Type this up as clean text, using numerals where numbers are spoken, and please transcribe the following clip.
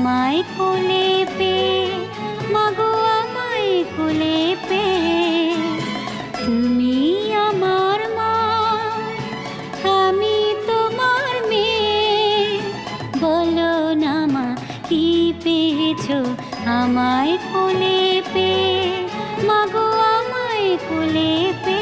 আমায় কোলে পেয়ে, মাগো আমায় কোলে পেয়ে। তুমি আমার মা, আমি তোমার মেয়ে। বলো না মা, কি পেয়েছো আমায় কোলে পেয়ে, মাগো আমায় কোলে পেয়ে।